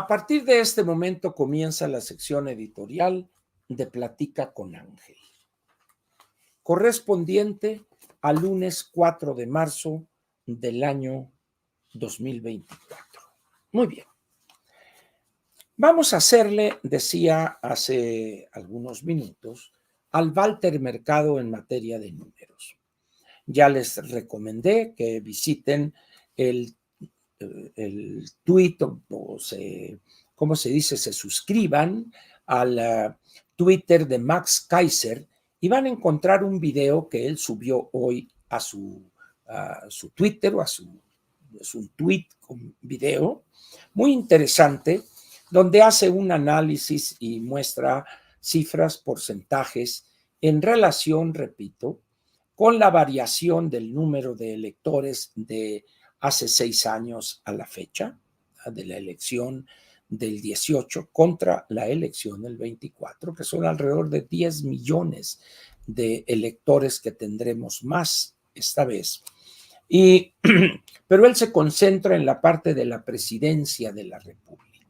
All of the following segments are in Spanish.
A partir de este momento comienza la sección editorial de Platica con Ángel, correspondiente al lunes 4 de marzo del año 2024. Muy bien. Vamos a hacerle, decía hace algunos minutos, al Walter Mercado en materia de números. Ya les recomendé que visiten el tweet ¿cómo se dice? Se suscriban al Twitter de Max Kaiser y van a encontrar un video que él subió hoy a su Twitter o es un tweet con video muy interesante donde hace un análisis y muestra cifras, porcentajes en relación, repito, con la variación del número de electores de hace 6 años a la fecha, de la elección del 18 contra la elección del 24, que son alrededor de 10 millones de electores que tendremos más esta vez. Pero él se concentra en la parte de la presidencia de la República.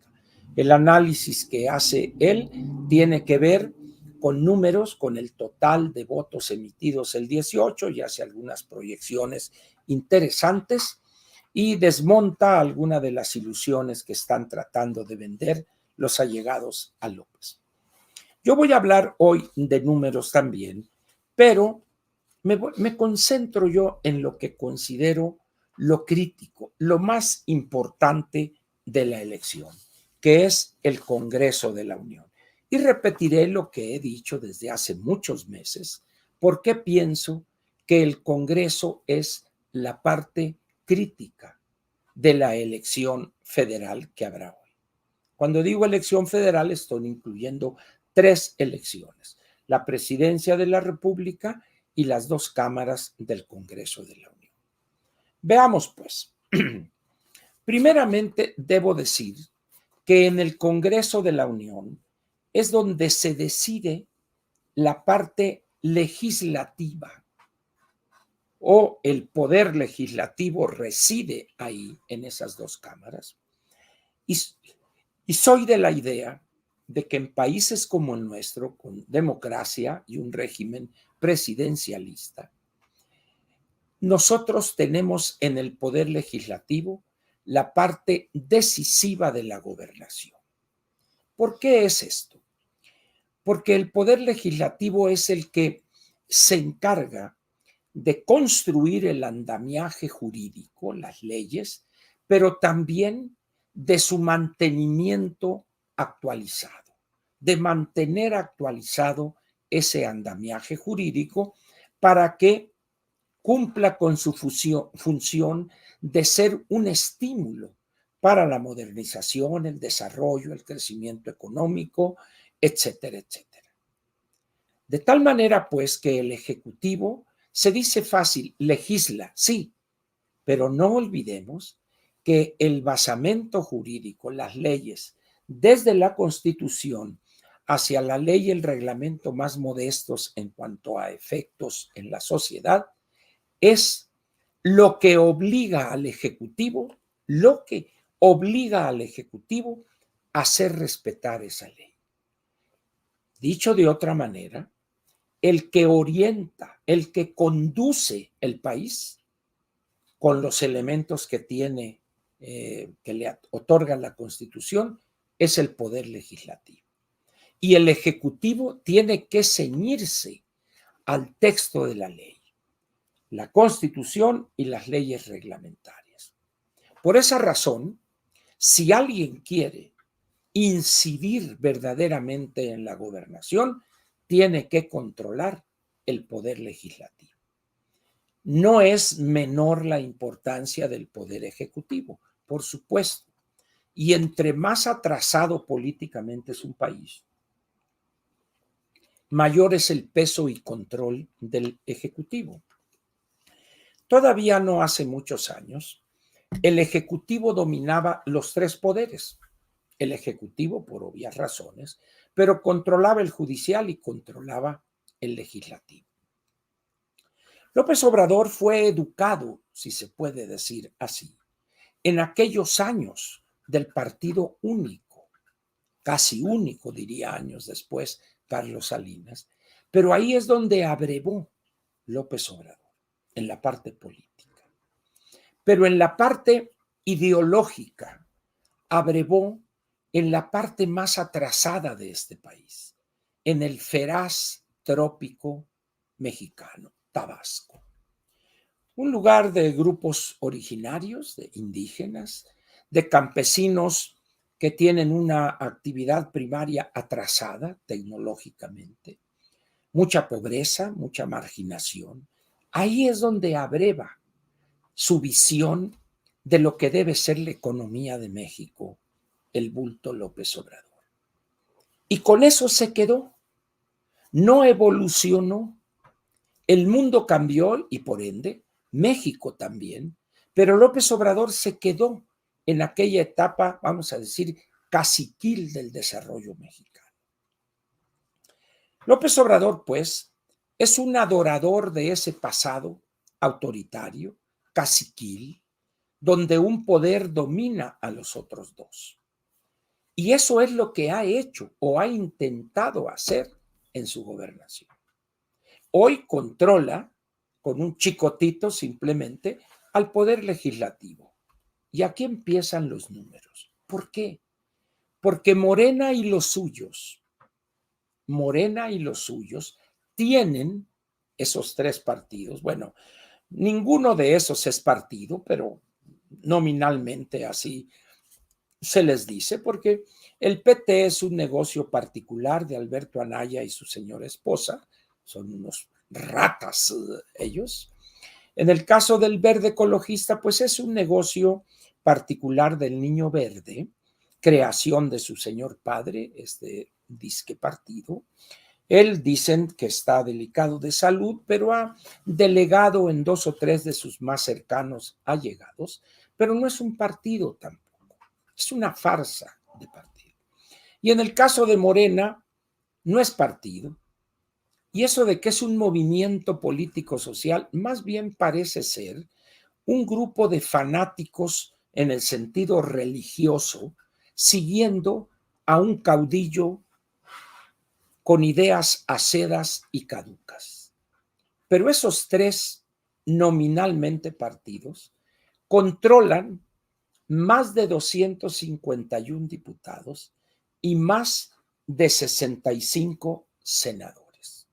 El análisis que hace él tiene que ver con números, con el total de votos emitidos el 18 y hace algunas proyecciones interesantes y desmonta algunas de las ilusiones que están tratando de vender los allegados a López. Yo voy a hablar hoy de números también, pero me concentro yo en lo que considero lo crítico, lo más importante de la elección, que es el Congreso de la Unión. Y repetiré lo que he dicho desde hace muchos meses, porque pienso que el Congreso es la parte crítica de la elección federal que habrá hoy. Cuando digo elección federal, estoy incluyendo 3 elecciones: la presidencia de la República y las 2 cámaras del Congreso de la Unión. Veamos, pues. Primeramente, debo decir que en el Congreso de la Unión es donde se decide la parte legislativa, o el poder legislativo reside ahí, en esas 2 cámaras. Y soy de la idea de que en países como el nuestro, con democracia y un régimen presidencialista, nosotros tenemos en el poder legislativo la parte decisiva de la gobernación. ¿Por qué es esto? Porque el poder legislativo es el que se encarga de construir el andamiaje jurídico, las leyes, pero también de su mantenimiento actualizado, de mantener actualizado ese andamiaje jurídico para que cumpla con su función de ser un estímulo para la modernización, el desarrollo, el crecimiento económico, etcétera, etcétera. De tal manera, pues, que el Ejecutivo, se dice fácil, legisla, sí, pero no olvidemos que el basamento jurídico, las leyes, desde la Constitución hacia la ley y el reglamento más modestos en cuanto a efectos en la sociedad, es lo que obliga al Ejecutivo, a hacer respetar esa ley. Dicho de otra manera, el que orienta, el que conduce el país con los elementos que tiene, que le otorga la Constitución, es el poder legislativo. Y el Ejecutivo tiene que ceñirse al texto de la ley, la Constitución y las leyes reglamentarias. Por esa razón, si alguien quiere incidir verdaderamente en la gobernación, tiene que controlar el poder legislativo. No es menor la importancia del poder ejecutivo, por supuesto. Y entre más atrasado políticamente es un país, mayor es el peso y control del ejecutivo. Todavía no hace muchos años, el ejecutivo dominaba los 3 poderes. El ejecutivo, por obvias razones, pero controlaba el judicial y controlaba el legislativo. López Obrador fue educado, si se puede decir así, en aquellos años del partido único, casi único, diría años después, Carlos Salinas, pero ahí es donde abrevó López Obrador, en la parte política. Pero en la parte ideológica, abrevó en la parte más atrasada de este país, en el feraz trópico mexicano, Tabasco. Un lugar de grupos originarios, de indígenas, de campesinos que tienen una actividad primaria atrasada tecnológicamente, mucha pobreza, mucha marginación. Ahí es donde abreva su visión de lo que debe ser la economía de México, el bulto López Obrador. Y con eso se quedó, no evolucionó. El mundo cambió y por ende México también, pero López Obrador se quedó en aquella etapa, vamos a decir, caciquil del desarrollo mexicano. López Obrador, pues, es un adorador de ese pasado autoritario, caciquil, donde un poder domina a los otros dos. Y eso es lo que ha hecho o ha intentado hacer en su gobernación. Hoy controla con un chicotito simplemente al poder legislativo. Y aquí empiezan los números. ¿Por qué? Porque Morena y los suyos tienen esos tres partidos. Bueno, ninguno de esos es partido, pero nominalmente así se les dice, porque el PT es un negocio particular de Alberto Anaya y su señora esposa, son unos ratas ellos. En el caso del Verde Ecologista, pues es un negocio particular del Niño Verde, creación de su señor padre, este disque partido. Él dicen que está delicado de salud, pero ha delegado en 2 o 3 de sus más cercanos allegados, pero no es un partido tampoco. Es una farsa de partido. Y en el caso de Morena, no es partido. Y eso de que es un movimiento político-social, más bien parece ser un grupo de fanáticos en el sentido religioso, siguiendo a un caudillo con ideas acedas y caducas. Pero esos tres nominalmente partidos controlan más de 251 diputados y más de 65 senadores.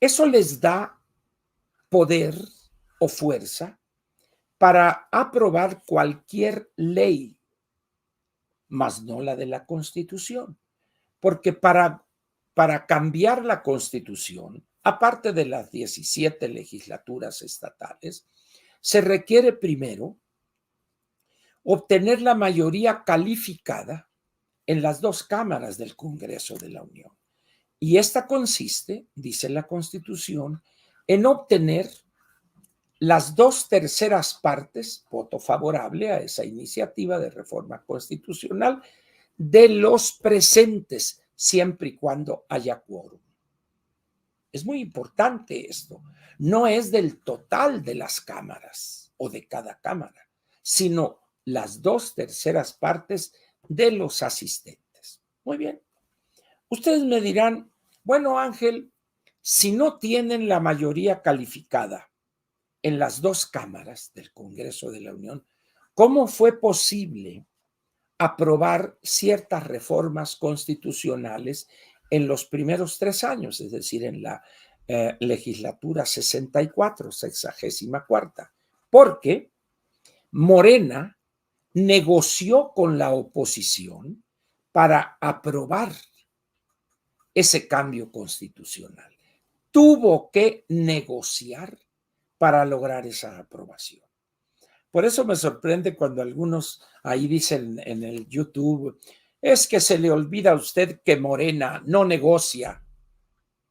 Eso les da poder o fuerza para aprobar cualquier ley, mas no la de la Constitución, porque para cambiar la Constitución, aparte de las 17 legislaturas estatales, se requiere primero obtener la mayoría calificada en las 2 cámaras del Congreso de la Unión. Y esta consiste, dice la Constitución, en obtener las 2/3 partes, voto favorable a esa iniciativa de reforma constitucional, de los presentes, siempre y cuando haya quórum. Es muy importante esto. No es del total de las cámaras o de cada cámara, sino las 2/3 partes de los asistentes. Muy bien. Ustedes me dirán, bueno, Ángel, si no tienen la mayoría calificada en las 2 cámaras del Congreso de la Unión, ¿cómo fue posible aprobar ciertas reformas constitucionales en los primeros 3 años, es decir, en la legislatura 64, 64? Porque Morena negoció con la oposición para aprobar ese cambio constitucional. Tuvo que negociar para lograr esa aprobación. Por eso me sorprende cuando algunos ahí dicen en el YouTube, es que se le olvida a usted que Morena no negocia.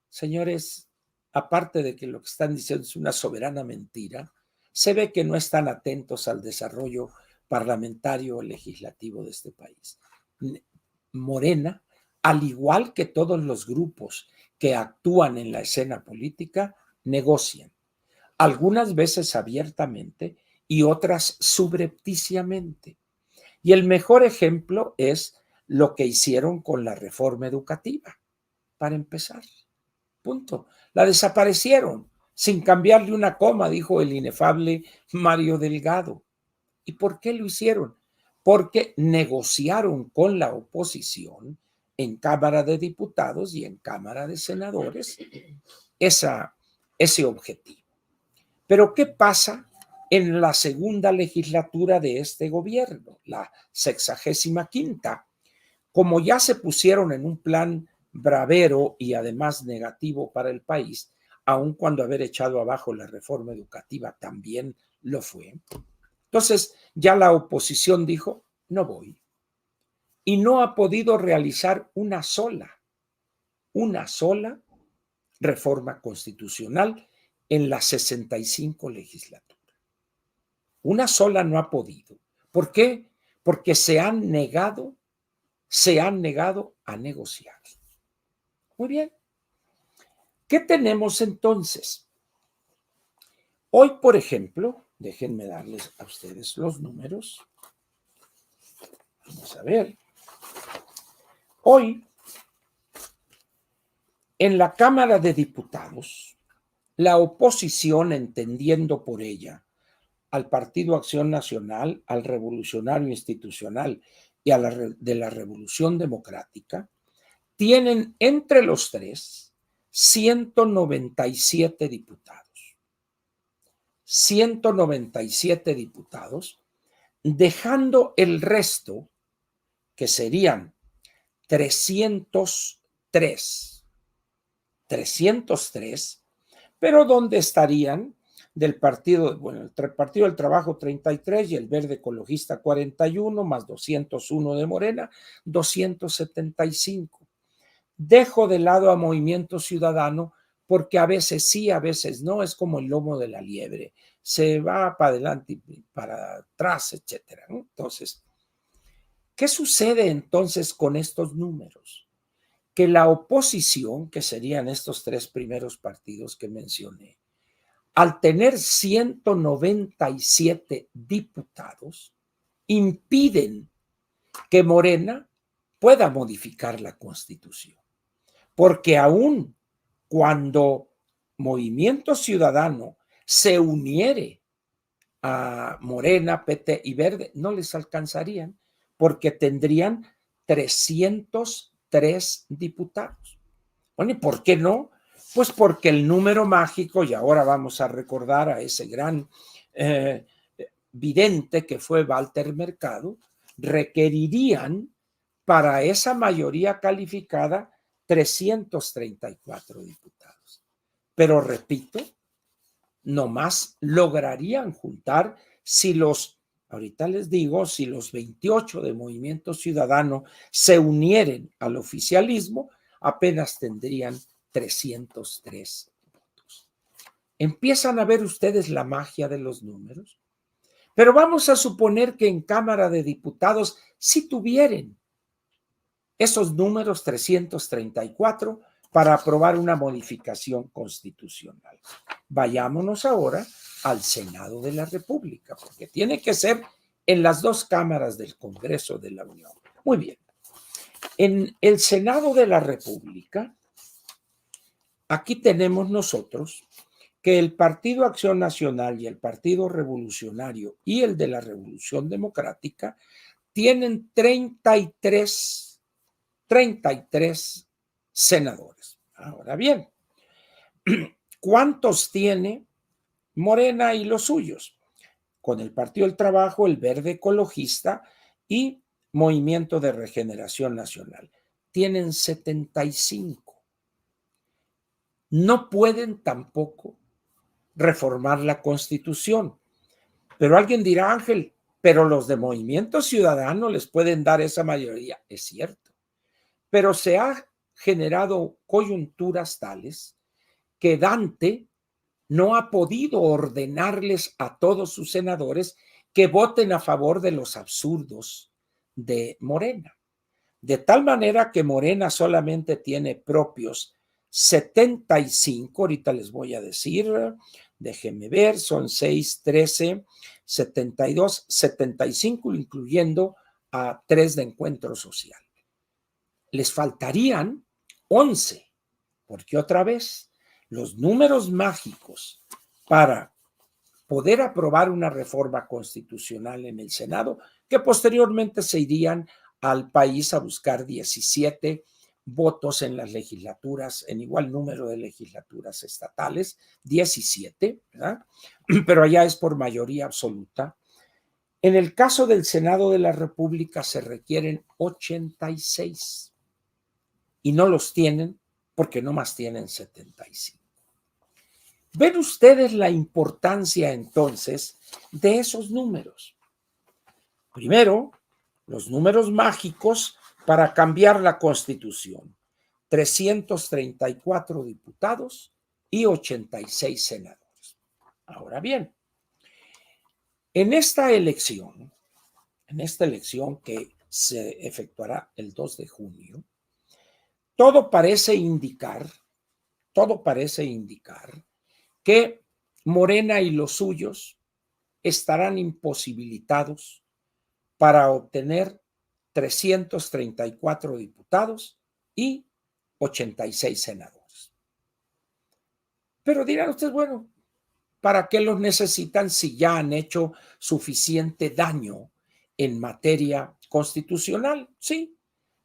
Señores, aparte de que lo que están diciendo es una soberana mentira, se ve que no están atentos al desarrollo parlamentario o legislativo de este país. Morena, al igual que todos los grupos que actúan en la escena política, negocian, algunas veces abiertamente y otras subrepticiamente. Y el mejor ejemplo es lo que hicieron con la reforma educativa, para empezar. Punto. La desaparecieron sin cambiarle una coma, dijo el inefable Mario Delgado. ¿Y por qué lo hicieron? Porque negociaron con la oposición en Cámara de Diputados y en Cámara de Senadores ese objetivo. Pero ¿qué pasa en la segunda legislatura de este gobierno, la 65ª? Como ya se pusieron en un plan bravero y además negativo para el país, aun cuando haber echado abajo la reforma educativa también lo fue. Entonces ya la oposición dijo, no voy. Y no ha podido realizar una sola reforma constitucional en la 65 legislatura. Una sola no ha podido. ¿Por qué? Porque se han negado a negociar. Muy bien. ¿Qué tenemos entonces? Hoy, por ejemplo, déjenme darles a ustedes los números. Vamos a ver. Hoy, en la Cámara de Diputados, la oposición, entendiendo por ella al Partido Acción Nacional, al Revolucionario Institucional y a de la Revolución Democrática, tienen entre los tres 197 diputados. 197 diputados, dejando el resto, que serían 303, pero ¿dónde estarían? Del partido, bueno, el Partido del Trabajo 33 y el Verde Ecologista 41, más 201 de Morena, 275. Dejo de lado a Movimiento Ciudadano porque a veces sí, a veces no, es como el lomo de la liebre, se va para adelante y para atrás, etcétera, ¿no? Entonces, ¿qué sucede entonces con estos números? Que la oposición, que serían estos tres primeros partidos que mencioné, al tener 197 diputados, impiden que Morena pueda modificar la Constitución. Porque aún cuando Movimiento Ciudadano se uniere a Morena, PT y Verde, no les alcanzarían porque tendrían 303 diputados. Bueno, ¿y por qué no? Pues porque el número mágico, y ahora vamos a recordar a ese gran vidente que fue Walter Mercado, requerirían para esa mayoría calificada 334 diputados. Pero repito, nomás lograrían juntar ahorita les digo, si los 28 de Movimiento Ciudadano se unieren al oficialismo, apenas tendrían 303 votos. ¿Empiezan a ver ustedes la magia de los números? Pero vamos a suponer que en Cámara de Diputados sí tuvieran esos números 334 para aprobar una modificación constitucional. Vayámonos ahora al Senado de la República, porque tiene que ser en las dos cámaras del Congreso de la Unión. Muy bien. En el Senado de la República, aquí tenemos nosotros que el Partido Acción Nacional y el Partido Revolucionario y el de la Revolución Democrática tienen 33 senadores. Ahora bien, ¿cuántos tiene Morena y los suyos? Con el Partido del Trabajo, el Verde Ecologista y Movimiento de Regeneración Nacional. Tienen 75. No pueden tampoco reformar la Constitución. Pero alguien dirá, Ángel, pero los de Movimiento Ciudadano les pueden dar esa mayoría. Es cierto. Pero se ha generado coyunturas tales que Dante no ha podido ordenarles a todos sus senadores que voten a favor de los absurdos de Morena. De tal manera que Morena solamente tiene propios 75, ahorita les voy a decir, déjenme ver, son 6, 13, 72, 75, incluyendo a 3 de encuentro social. Les faltarían 11, porque otra vez los números mágicos para poder aprobar una reforma constitucional en el Senado, que posteriormente se irían al país a buscar 17 votos en las legislaturas, en igual número de legislaturas estatales, 17, ¿verdad? Pero allá es por mayoría absoluta. En el caso del Senado de la República se requieren 86 y no los tienen porque nomás tienen 75. ¿Ven ustedes la importancia entonces de esos números? Primero, los números mágicos para cambiar la Constitución. 334 diputados y 86 senadores. Ahora bien, en esta elección que se efectuará el 2 de junio, todo parece indicar que Morena y los suyos estarán imposibilitados para obtener 334 diputados y 86 senadores. Pero dirán ustedes, bueno, ¿para qué los necesitan si ya han hecho suficiente daño en materia constitucional? Sí,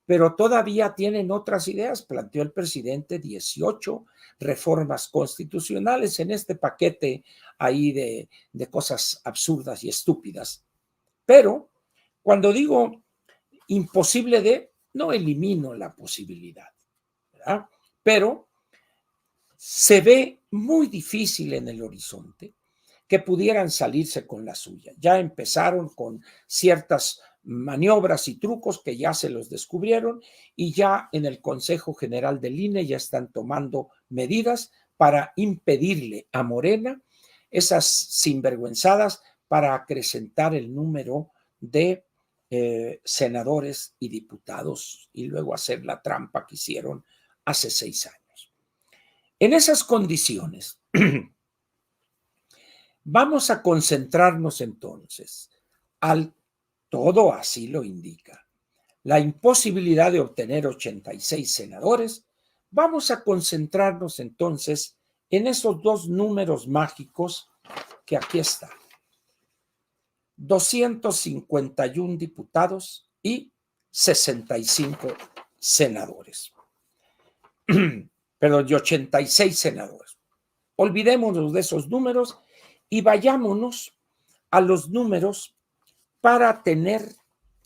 pero todavía tienen otras ideas. Planteó el presidente 18 reformas constitucionales en este paquete ahí de cosas absurdas y estúpidas. Pero cuando digo imposible no elimino la posibilidad, ¿verdad? Pero se ve muy difícil en el horizonte que pudieran salirse con la suya. Ya empezaron con ciertas maniobras y trucos que ya se los descubrieron y ya en el Consejo General del INE ya están tomando medidas para impedirle a Morena esas sinvergüenzadas para acrecentar el número de senadores y diputados y luego hacer la trampa que hicieron hace 6 años. En esas condiciones, vamos a concentrarnos entonces, todo así lo indica, la imposibilidad de obtener 86 senadores, vamos a concentrarnos entonces en esos dos números mágicos que aquí están. 251 diputados y 65 senadores. Perdón, y 86 senadores. Olvidémonos de esos números y vayámonos a los números para tener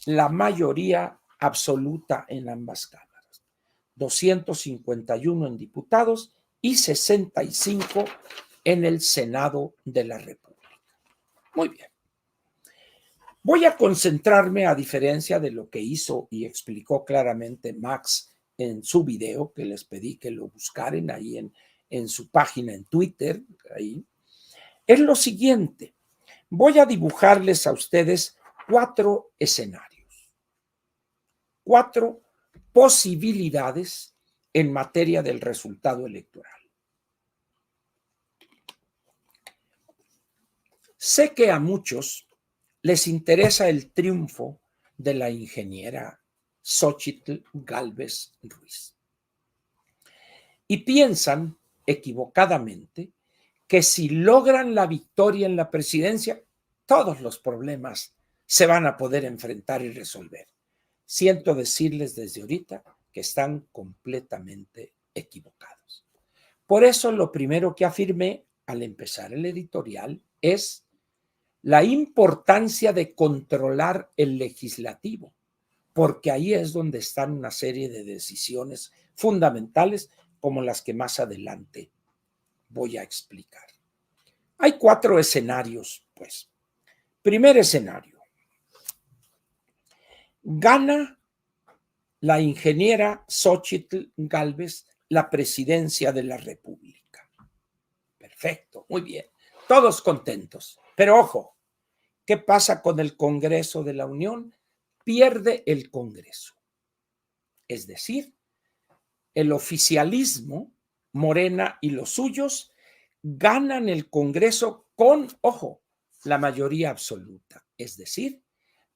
la mayoría absoluta en ambas cámaras. 251 en diputados y 65 en el Senado de la República. Muy bien. Voy a concentrarme, a diferencia de lo que hizo y explicó claramente Max en su video, que les pedí que lo buscaran ahí en su página en Twitter, ahí, es lo siguiente. Voy a dibujarles a ustedes 4 escenarios, 4 posibilidades en materia del resultado electoral. Sé que a muchos les interesa el triunfo de la ingeniera Xóchitl Gálvez Ruiz. Y piensan equivocadamente que si logran la victoria en la presidencia, todos los problemas se van a poder enfrentar y resolver. Siento decirles desde ahorita que están completamente equivocados. Por eso lo primero que afirmé al empezar el editorial es la importancia de controlar el legislativo, porque ahí es donde están una serie de decisiones fundamentales como las que más adelante voy a explicar. Hay 4 escenarios, pues. Primer escenario. Gana la ingeniera Xóchitl Gálvez la presidencia de la República. Perfecto, muy bien. Todos contentos. Pero ojo, ¿qué pasa con el Congreso de la Unión? Pierde el Congreso. Es decir, el oficialismo, Morena y los suyos, ganan el Congreso con, ojo, la mayoría absoluta. Es decir,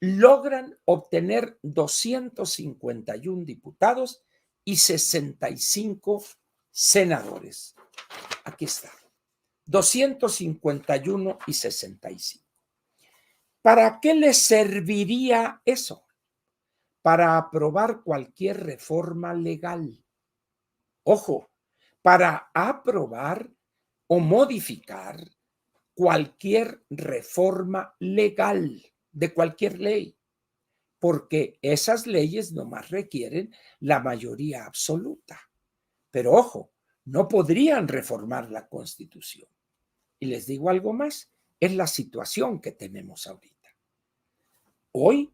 logran obtener 251 diputados y 65 senadores. Aquí está, 251 y 65. ¿Para qué les serviría eso? Para aprobar cualquier reforma legal. Ojo, para aprobar o modificar cualquier reforma legal de cualquier ley, porque esas leyes nomás requieren la mayoría absoluta. Pero ojo, no podrían reformar la Constitución. Y les digo algo más, es la situación que tenemos ahorita. Hoy,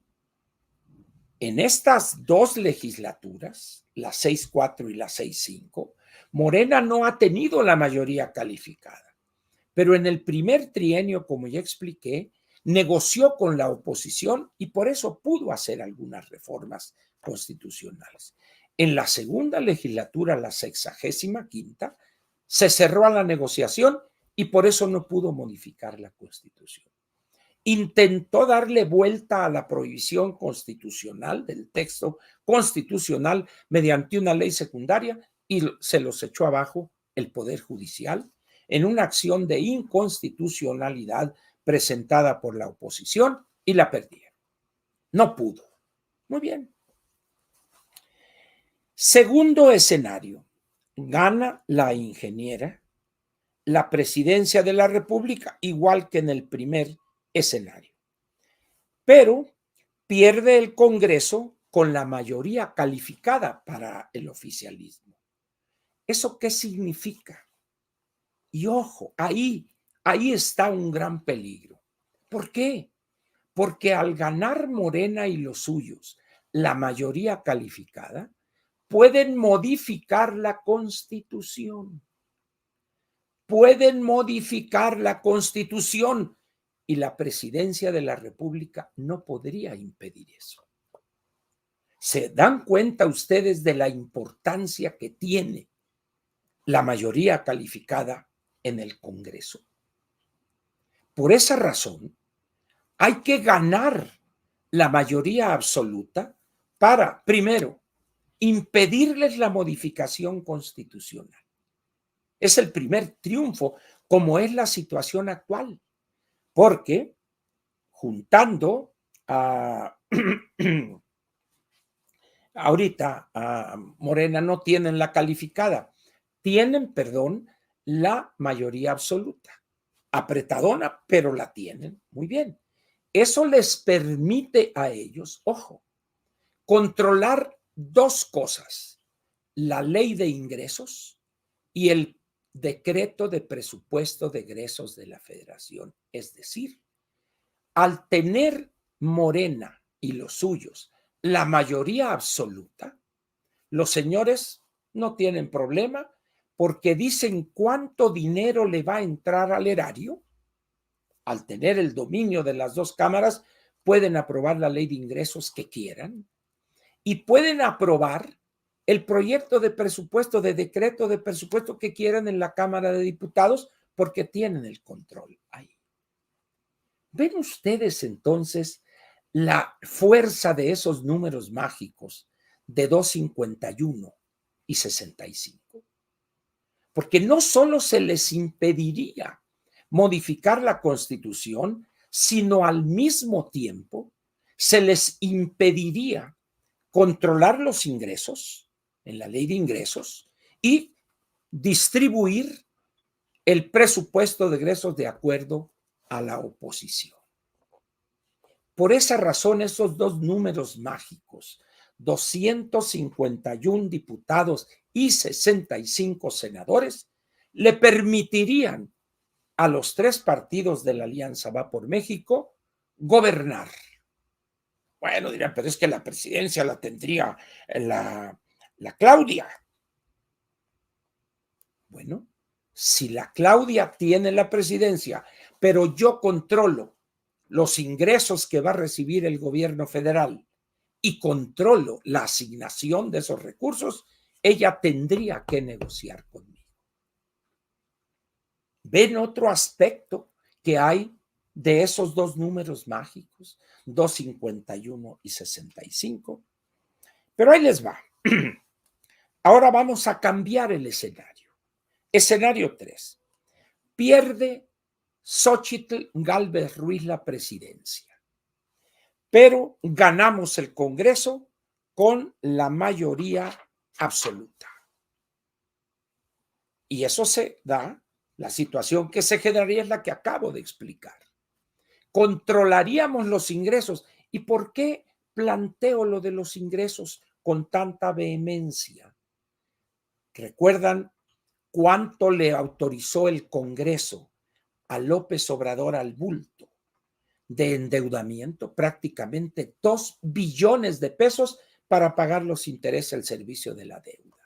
en estas dos legislaturas, la 6-4 y la 6-5, Morena no ha tenido la mayoría calificada. Pero en el primer trienio, como ya expliqué, negoció con la oposición y por eso pudo hacer algunas reformas constitucionales. En la segunda legislatura, la 65ª, se cerró a la negociación y por eso no pudo modificar la Constitución. Intentó darle vuelta a la prohibición constitucional del texto constitucional mediante una ley secundaria y se los echó abajo el Poder Judicial en una acción de inconstitucionalidad presentada por la oposición y la perdieron. No pudo. Muy bien. Segundo escenario. Gana la ingeniera la presidencia de la República, igual que en el primer escenario. Pero pierde el Congreso con la mayoría calificada para el oficialismo. ¿Eso qué significa? Y ojo, ahí está un gran peligro. ¿Por qué? Porque al ganar Morena y los suyos la mayoría calificada, pueden modificar la Constitución. Pueden modificar la Constitución y la presidencia de la República no podría impedir eso. ¿Se dan cuenta ustedes de la importancia que tiene la mayoría calificada en el Congreso? Por esa razón, hay que ganar la mayoría absoluta para, primero, impedirles la modificación constitucional. Es el primer triunfo, como es la situación actual, porque juntando ahorita a Morena no tienen la calificada, tienen, perdón, la mayoría absoluta. Apretadona, pero la tienen. Muy bien. Eso les permite a ellos, ojo, controlar dos cosas: la ley de ingresos y el decreto de presupuesto de egresos de la Federación. Es decir, al tener Morena y los suyos la mayoría absoluta, los señores no tienen problema porque dicen cuánto dinero le va a entrar al erario. Al tener el dominio de las dos cámaras, pueden aprobar la ley de ingresos que quieran y pueden aprobar el proyecto de presupuesto, de decreto de presupuesto que quieran en la Cámara de Diputados porque tienen el control ahí. ¿Ven ustedes entonces la fuerza de esos números mágicos de 251 y 65? Porque no solo se les impediría modificar la Constitución, sino al mismo tiempo se les impediría controlar los ingresos en la ley de ingresos y distribuir el presupuesto de egresos de acuerdo a la oposición. Por esa razón, esos dos números mágicos, 251 diputados y 65 senadores, le permitirían a los tres partidos de la Alianza Va por México gobernar. Bueno, dirán, pero es que la presidencia la tendría la Claudia. Bueno, si la Claudia tiene la presidencia, pero yo controlo los ingresos que va a recibir el gobierno federal y controlo la asignación de esos recursos, ella tendría que negociar conmigo. ¿Ven otro aspecto que hay de esos dos números mágicos, 251 y 65. Pero ahí les va. Ahora vamos a cambiar el escenario. Escenario 3. Pierde Xóchitl Gálvez Ruiz la presidencia, pero ganamos el Congreso con la mayoría absoluta. Y eso se da, la situación que se generaría es la que acabo de explicar. Controlaríamos los ingresos. ¿Y por qué planteo lo de los ingresos con tanta vehemencia? ¿Recuerdan cuánto le autorizó el Congreso a López Obrador al bulto de endeudamiento? Prácticamente 2 billones de pesos para pagar los intereses del servicio de la deuda.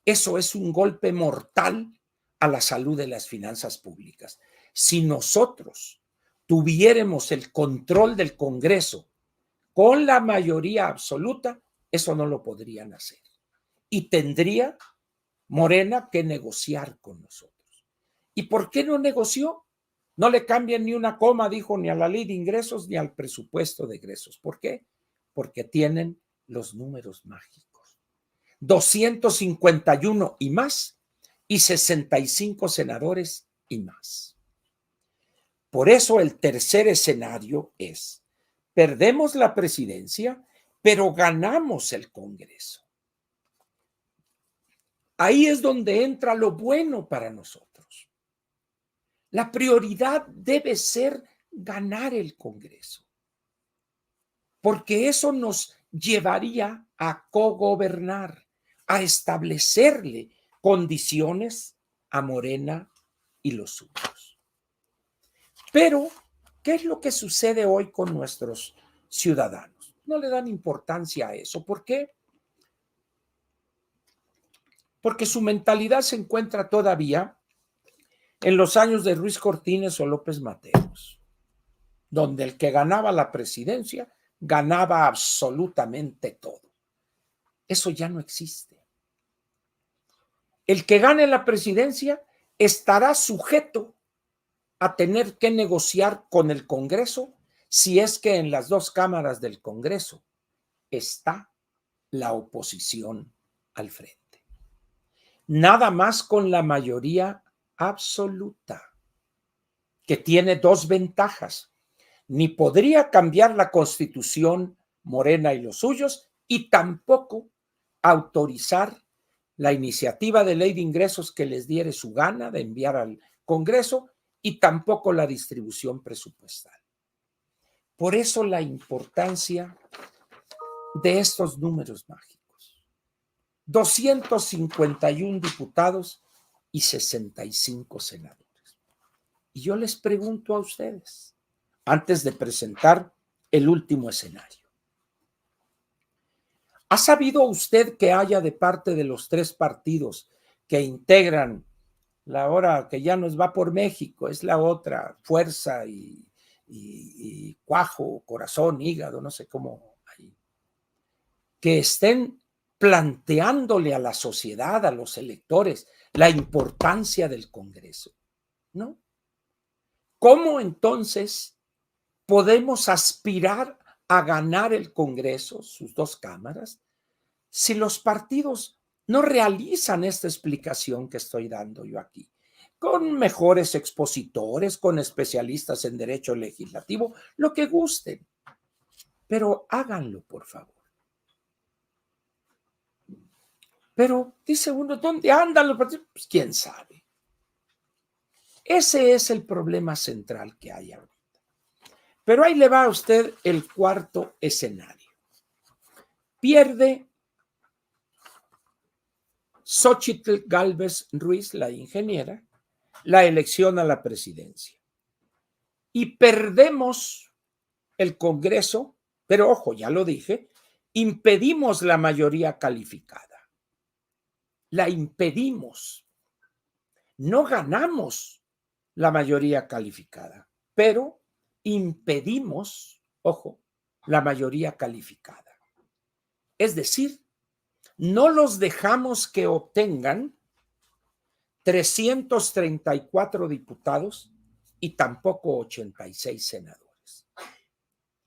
Eso es un golpe mortal a la salud de las finanzas públicas. Si nosotros tuviéramos el control del Congreso con la mayoría absoluta, eso no lo podrían hacer. Y tendría Morena que negociar con nosotros. ¿Y por qué no negoció? No le cambian ni una coma, dijo, ni a la ley de ingresos ni al presupuesto de egresos. ¿Por qué? Porque tienen los números mágicos. 251 y más, y 65 senadores y más. Por eso el tercer escenario es, perdemos la presidencia, pero ganamos el Congreso. Ahí es donde entra lo bueno para nosotros. La prioridad debe ser ganar el Congreso, porque eso nos llevaría a cogobernar, a establecerle condiciones a Morena y los suyos. Pero, ¿qué es lo que sucede hoy con nuestros ciudadanos? No le dan importancia a eso. ¿Por qué? Porque su mentalidad se encuentra todavía en los años de Ruiz Cortines o López Mateos, donde el que ganaba la presidencia ganaba absolutamente todo. Eso ya no existe. El que gane la presidencia estará sujeto a tener que negociar con el Congreso si es que en las dos cámaras del Congreso está la oposición al frente. Nada más con la mayoría absoluta, que tiene dos ventajas. Ni podría cambiar la Constitución Morena y los suyos, y tampoco autorizar la iniciativa de ley de ingresos que les diere su gana de enviar al Congreso, y tampoco la distribución presupuestal. Por eso la importancia de estos números mágicos. 251 diputados y 65 senadores. Y yo les pregunto a ustedes, antes de presentar el último escenario, ¿ha sabido usted que haya de parte de los tres partidos que integran la hora que ya nos va por México, es la otra, Fuerza y Cuajo, Corazón, Hígado, no sé cómo, ahí, que estén planteándole a la sociedad, a los electores, la importancia del Congreso? ¿No? ¿Cómo entonces podemos aspirar a ganar el Congreso, sus dos cámaras, si los partidos no realizan esta explicación que estoy dando yo aquí? Con mejores expositores, con especialistas en derecho legislativo, lo que gusten, pero háganlo, por favor. Pero dice uno, ¿dónde andan los partidos? Pues quién sabe. Ese es el problema central que hay ahorita. Pero ahí le va a usted el cuarto escenario. Pierde Xóchitl Gálvez Ruiz, la ingeniera, la elección a la presidencia. Y perdemos el Congreso, pero ojo, ya lo dije, impedimos la mayoría calificada. La impedimos. No ganamos la mayoría calificada, pero impedimos, ojo, la mayoría calificada. Es decir, no los dejamos que obtengan 334 diputados y tampoco 86 senadores.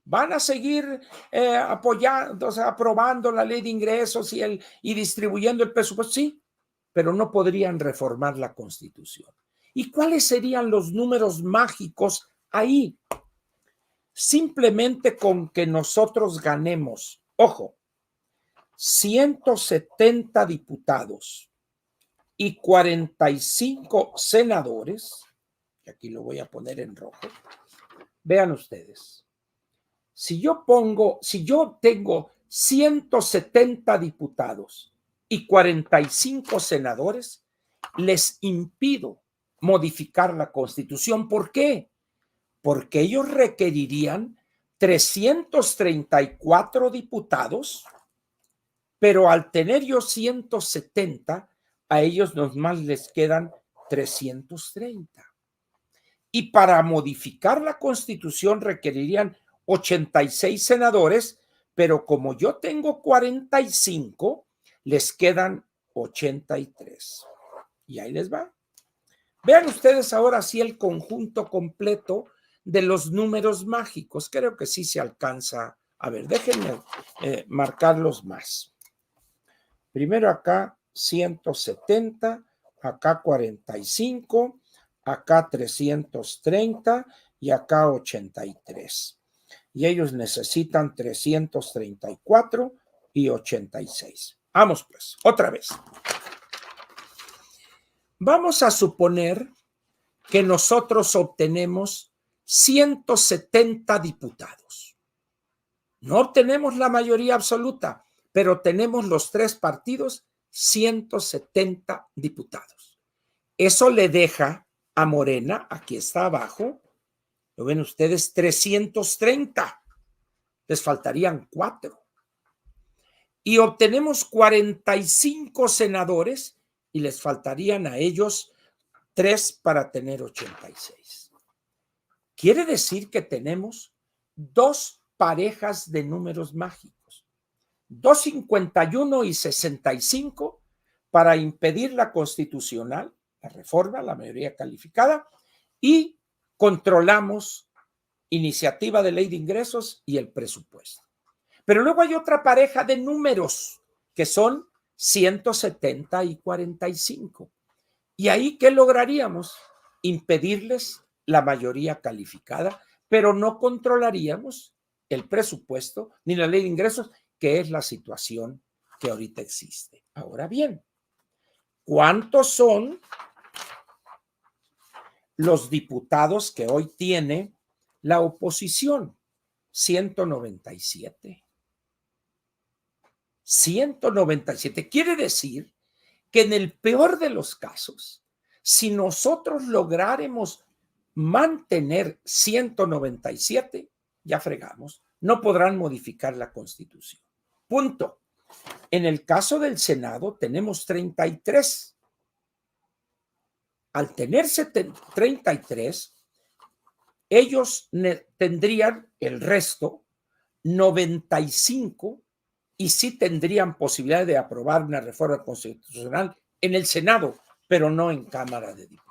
¿Van a seguir apoyando, o sea, aprobando la ley de ingresos y distribuyendo el presupuesto? Sí, pero no podrían reformar la Constitución. ¿Y cuáles serían los números mágicos ahí? Simplemente con que nosotros ganemos, ojo, 170 diputados y 45 senadores, que aquí lo voy a poner en rojo. Vean ustedes, si yo tengo 170 diputados y 45 senadores, les impido modificar la Constitución. ¿Por qué? Porque ellos requerirían 334 diputados, pero al tener yo 170, a ellos nomás les quedan 330. Y para modificar la Constitución requerirían 86 senadores, pero como yo tengo 45, les quedan 83. Y ahí les va. Vean ustedes ahora sí el conjunto completo de los números mágicos. Creo que sí se alcanza. A ver, déjenme marcarlos más. Primero acá 170, acá 45, acá 330 y acá 83. Y ellos necesitan 334 y 86. Vamos pues, otra vez. Vamos a suponer que nosotros obtenemos 170 diputados. No obtenemos la mayoría absoluta, pero tenemos los tres partidos 170 diputados. Eso le deja a Morena, aquí está abajo, lo ven ustedes, 330. Les faltarían 4. Y obtenemos 45 senadores y les faltarían a ellos 3 para tener 86. Quiere decir que tenemos 2 parejas de números mágicos, 251 y 65 para impedir la constitucional, la reforma, la mayoría calificada, y controlamos iniciativa de ley de ingresos y el presupuesto. Pero luego hay otra pareja de números que son 170 y 45. Y ahí, ¿qué lograríamos? Impedirles la mayoría calificada, pero no controlaríamos el presupuesto ni la ley de ingresos, que es la situación que ahorita existe. Ahora bien, ¿cuántos son los diputados que hoy tiene la oposición? 197. 197. Quiere decir que en el peor de los casos, si nosotros lográramos mantener 197, ya fregamos, no podrán modificar la Constitución. Punto. En el caso del Senado tenemos 33. Al tener 33, ellos tendrían el resto, 95, y sí tendrían posibilidad de aprobar una reforma constitucional en el Senado, pero no en Cámara de Diputados.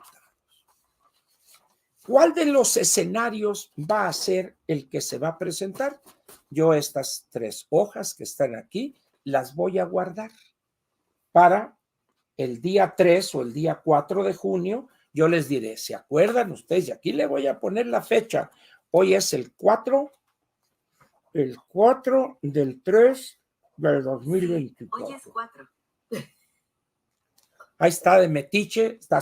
¿Cuál de los escenarios va a ser el que se va a presentar? Yo estas 3 hojas que están aquí las voy a guardar para el día 3 o el día 4 de junio. Yo les diré, ¿se acuerdan ustedes? Y aquí le voy a poner la fecha. Hoy es el 4 del 3 del 2024. Hoy es 4. Ahí está de metiche, está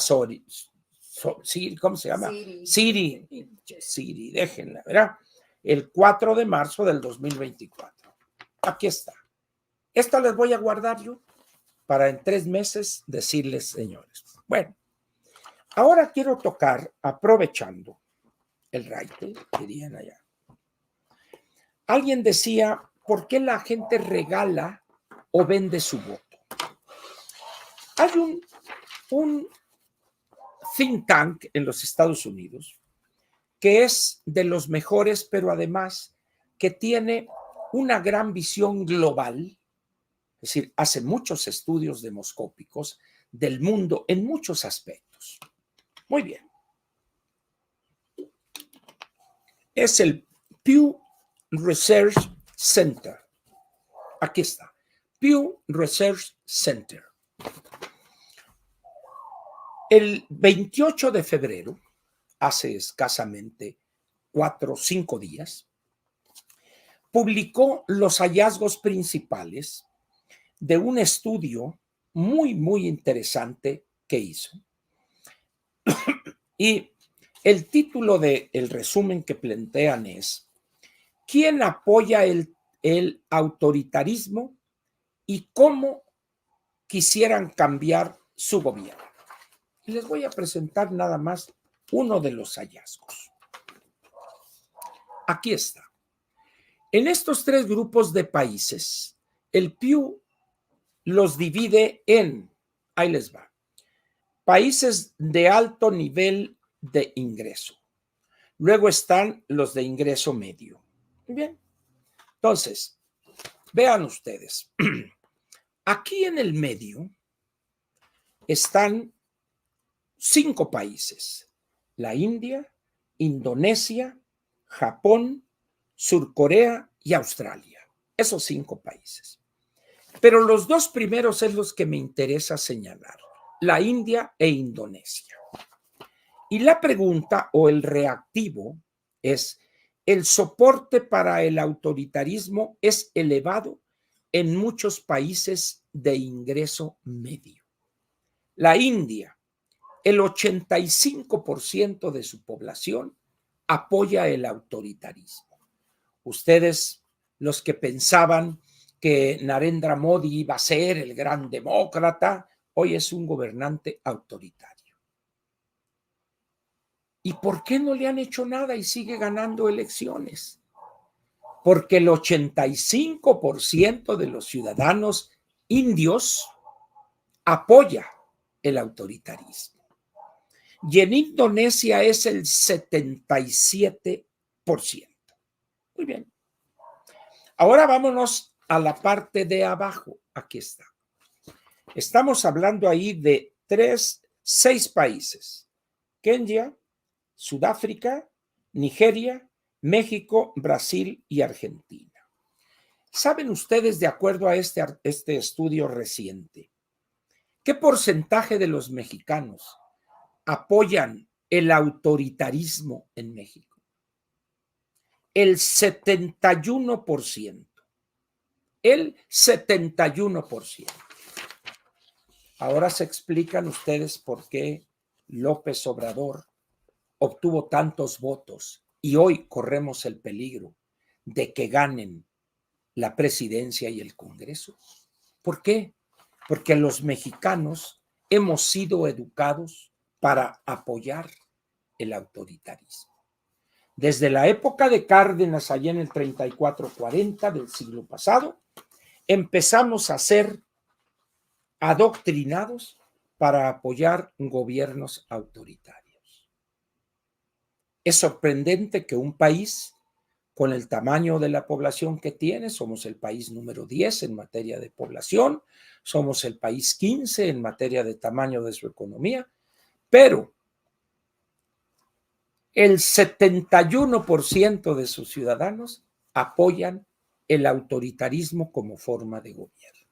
Siri, ¿cómo se llama? Siri, déjenla, ¿verdad? El 4 de marzo del 2024. Aquí está. Esta les voy a guardar yo para en 3 meses decirles, señores. Bueno, ahora quiero tocar, aprovechando el raite, dirían allá. Alguien decía, ¿por qué la gente regala o vende su voto? Hay un think tank en los Estados Unidos que es de los mejores, pero además que tiene una gran visión global, es decir, hace muchos estudios demoscópicos del mundo en muchos aspectos. Muy bien. es el Pew Research Center. Aquí está, Pew Research Center. El 28 de febrero, hace escasamente 4 o 5 días, publicó los hallazgos principales de un estudio muy interesante que hizo. Y el título del resumen que plantean es: ¿quién apoya el autoritarismo y cómo quisieran cambiar su gobierno? Y les voy a presentar nada más uno de los hallazgos. Aquí está. En estos 3 grupos de países, el Pew los divide en, ahí les va, países de alto nivel de ingreso. Luego están los de ingreso medio. Bien, entonces, vean ustedes, aquí en el medio están 5 países: la India, Indonesia, Japón, Surcorea y Australia. Esos 5 países. Pero los 2 primeros es los que me interesa señalar: la India e Indonesia. Y la pregunta o el reactivo es: el soporte para el autoritarismo es elevado en muchos países de ingreso medio. La India, el 85% de su población apoya el autoritarismo. Ustedes, los que pensaban que Narendra Modi iba a ser el gran demócrata, hoy es un gobernante autoritario. ¿Y por qué no le han hecho nada y sigue ganando elecciones? Porque el 85% de los ciudadanos indios apoya el autoritarismo. Y en Indonesia es el 77%. Muy bien. Ahora vámonos a la parte de abajo. Aquí está. Estamos hablando ahí de 6 países: Kenia, Sudáfrica, Nigeria, México, Brasil y Argentina. ¿Saben ustedes, de acuerdo a este estudio reciente, qué porcentaje de los mexicanos apoyan el autoritarismo en México? El 71%. El 71%. Ahora se explican ustedes por qué López Obrador obtuvo tantos votos y hoy corremos el peligro de que ganen la presidencia y el Congreso. ¿Por qué? Porque los mexicanos hemos sido educados para apoyar el autoritarismo. Desde la época de Cárdenas, allá en el 34-40 del siglo pasado, empezamos a ser adoctrinados para apoyar gobiernos autoritarios. Es sorprendente que un país con el tamaño de la población que tiene, somos el país número 10 en materia de población, somos el país 15 en materia de tamaño de su economía, pero el 71% de sus ciudadanos apoyan el autoritarismo como forma de gobierno.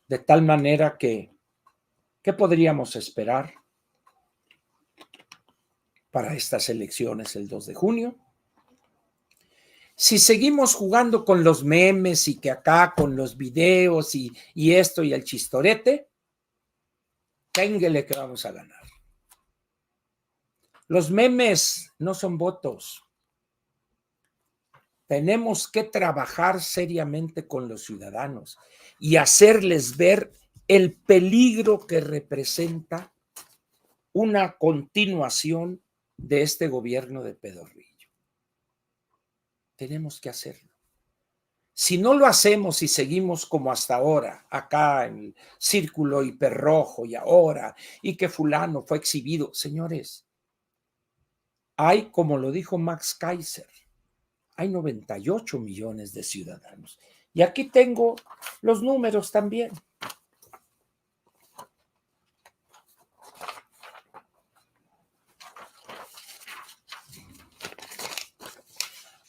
De tal manera que, ¿qué podríamos esperar para estas elecciones el 2 de junio? Si seguimos jugando con los memes y que acá con los videos y esto y el chistorete, ténguele que vamos a ganar. Los memes no son votos. Tenemos que trabajar seriamente con los ciudadanos y hacerles ver el peligro que representa una continuación de este gobierno de Pedorrillo. Tenemos que hacerlo. Si no lo hacemos y seguimos como hasta ahora, acá en el círculo hiperrojo y ahora, y que fulano fue exhibido, señores, hay, como lo dijo Max Kaiser, hay 98 millones de ciudadanos. Y aquí tengo los números también.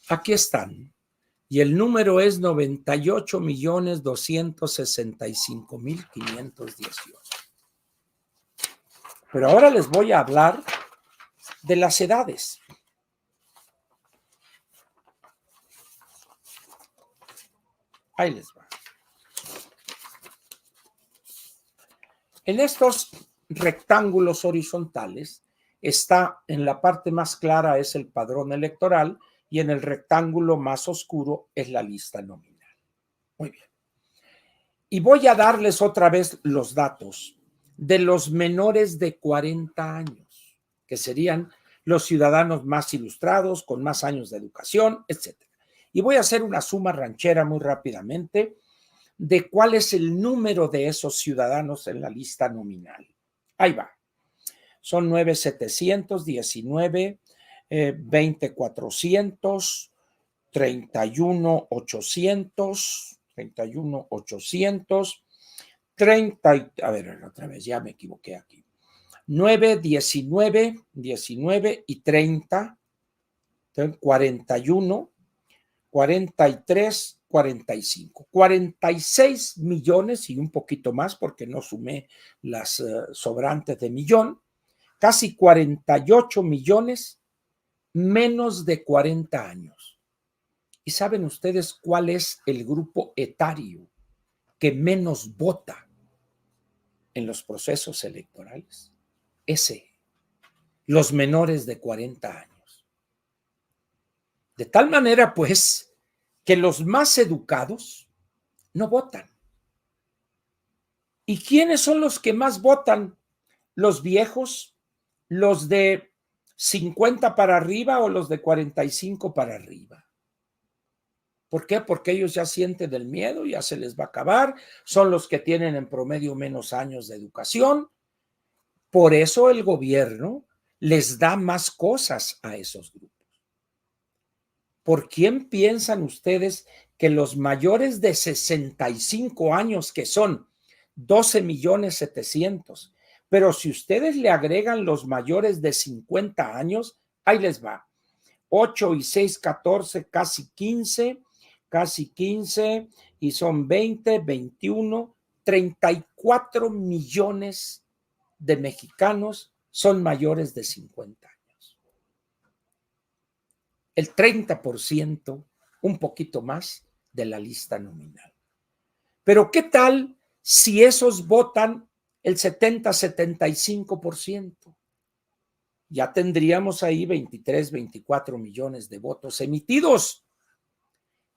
Aquí están. Y el número es 98.265.518. Pero ahora les voy a hablar de las edades. Ahí les va. En estos rectángulos horizontales está, en la parte más clara es el padrón electoral y en el rectángulo más oscuro es la lista nominal. Muy bien. Y voy a darles otra vez los datos de los menores de 40 años, que serían los ciudadanos más ilustrados, con más años de educación, etc. Y voy a hacer una suma ranchera muy rápidamente de cuál es el número de esos ciudadanos en la lista nominal. Ahí va. Son 9,719, 20,400, 31,800, 30, a ver, otra vez, ya me equivoqué aquí. 9, 19 y 30, 41, 43, 45. 46 millones y un poquito más porque no sumé las sobrantes de millón. Casi 48 millones menos de 40 años. ¿Y saben ustedes cuál es el grupo etario que menos vota en los procesos electorales? Ese, los menores de 40 años. De tal manera, pues, que los más educados no votan. ¿Y quiénes son los que más votan? ¿Los viejos? ¿Los de 50 para arriba o los de 45 para arriba? ¿Por qué? Porque ellos ya sienten el miedo, ya se les va a acabar, son los que tienen en promedio menos años de educación. Por eso el gobierno les da más cosas a esos grupos. ¿Por quién piensan ustedes que los mayores de 65 años, que son 12,700,000, pero si ustedes le agregan los mayores de 50 años, ahí les va, 8 y 6, 14, casi 15, y son 20, 21, 34 millones de mexicanos son mayores de 50 años. El 30%, un poquito más, de la lista nominal. Pero ¿qué tal si esos votan el 70-75%? Ya tendríamos ahí 23, 24 millones de votos emitidos.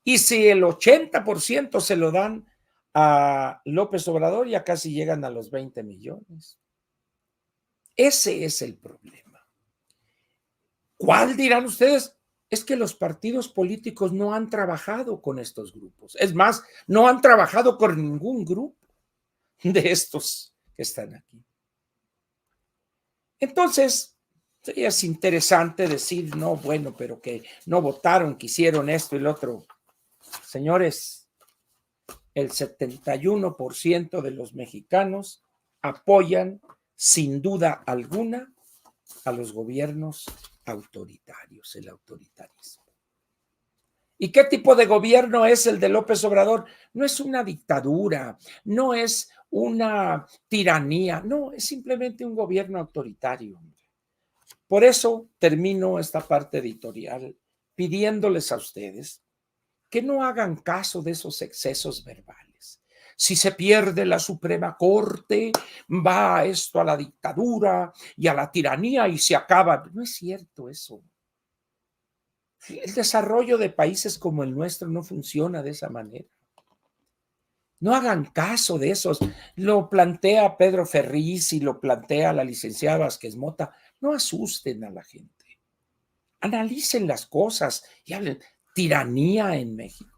Y si el 80% se lo dan a López Obrador, ya casi llegan a los 20 millones. Ese es el problema. ¿Cuál dirán ustedes? Es que los partidos políticos no han trabajado con estos grupos. Es más, no han trabajado con ningún grupo de estos que están aquí. Entonces, es interesante decir, no, bueno, pero que no votaron, que hicieron esto y lo otro. Señores, el 71% de los mexicanos apoyan sin duda alguna a los gobiernos autoritarios, el autoritarismo. ¿Y qué tipo de gobierno es el de López Obrador? No es una dictadura, no es una tiranía, no, es simplemente un gobierno autoritario. Por eso termino esta parte editorial pidiéndoles a ustedes que no hagan caso de esos excesos verbales. Si se pierde la Suprema Corte, va esto a la dictadura y a la tiranía y se acaba. No es cierto eso. El desarrollo de países como el nuestro no funciona de esa manera. No hagan caso de esos. Lo plantea Pedro Ferriz y lo plantea la licenciada Vázquez Mota. No asusten a la gente. Analicen las cosas y hablen. Tiranía en México.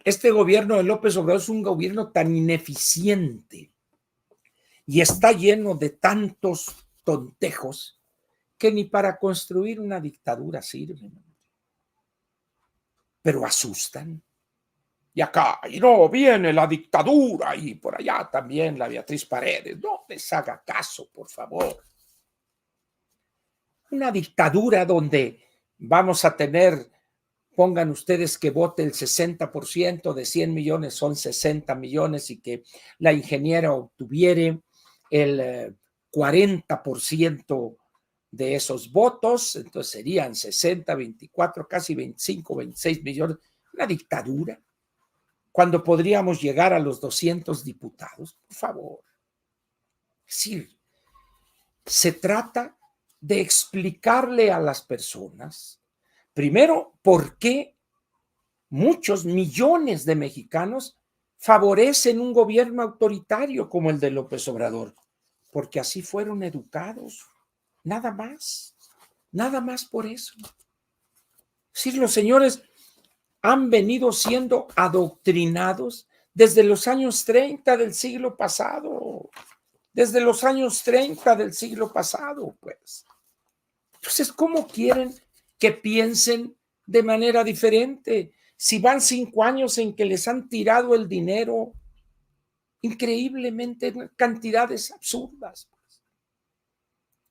Este gobierno de López Obrador es un gobierno tan ineficiente y está lleno de tantos tontejos que ni para construir una dictadura sirven. Pero asustan. Y acá, y no, viene la dictadura, y por allá también la Beatriz Paredes. No les haga caso, por favor. Una dictadura donde vamos a tener, pongan ustedes que vote el 60% de 100 millones, son 60 millones, y que la ingeniera obtuviere el 40% de esos votos, entonces serían 60, 24, casi 25, 26 millones, una dictadura, cuando podríamos llegar a los 200 diputados, por favor. Es decir, se trata de explicarle a las personas, primero, por qué muchos millones de mexicanos favorecen un gobierno autoritario como el de López Obrador, porque así fueron educados, nada más por eso. Es decir, los señores han venido siendo adoctrinados desde los años 30 del siglo pasado, desde los años 30 del siglo pasado, pues. Entonces, ¿cómo quieren que piensen de manera diferente? Si van 5 años en que les han tirado el dinero increíblemente en cantidades absurdas.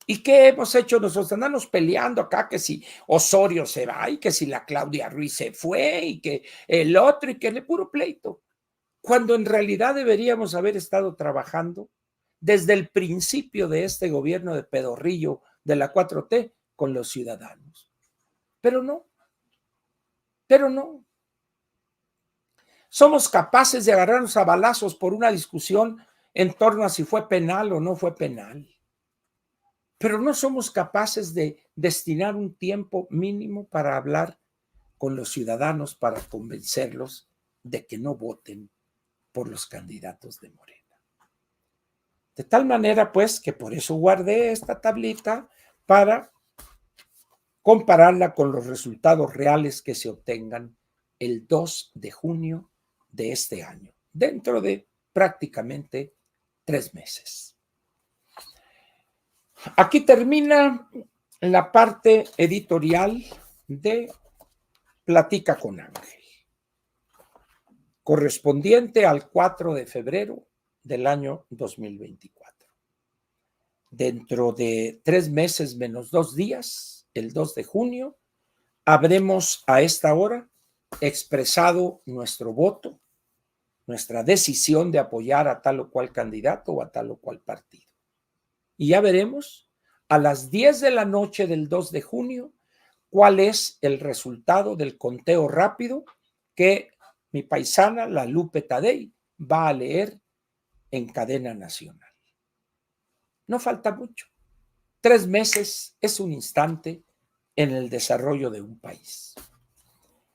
¿Y qué hemos hecho nosotros? Andamos peleando acá que si Osorio se va y que si la Claudia Ruiz se fue y que el otro y que el puro pleito. Cuando en realidad deberíamos haber estado trabajando desde el principio de este gobierno de pedorrillo de la 4T con los ciudadanos. Pero no. Somos capaces de agarrarnos a balazos por una discusión en torno a si fue penal o no fue penal. Pero no somos capaces de destinar un tiempo mínimo para hablar con los ciudadanos, para convencerlos de que no voten por los candidatos de Morena. De tal manera, pues, que por eso guardé esta tablita para compararla con los resultados reales que se obtengan el 2 de junio de este año, dentro de prácticamente 3 meses. Aquí termina la parte editorial de Platica con Ángel, correspondiente al 4 de febrero del año 2024. Dentro de 3 meses menos 2 días, el 2 de junio, habremos a esta hora expresado nuestro voto, nuestra decisión de apoyar a tal o cual candidato o a tal o cual partido. Y ya veremos a las 10 de la noche del 2 de junio cuál es el resultado del conteo rápido que mi paisana, la Lupe Tadei, va a leer en cadena nacional. No falta mucho. 3 meses es un instante en el desarrollo de un país.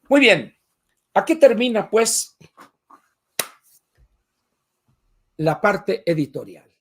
Muy bien, aquí termina pues la parte editorial.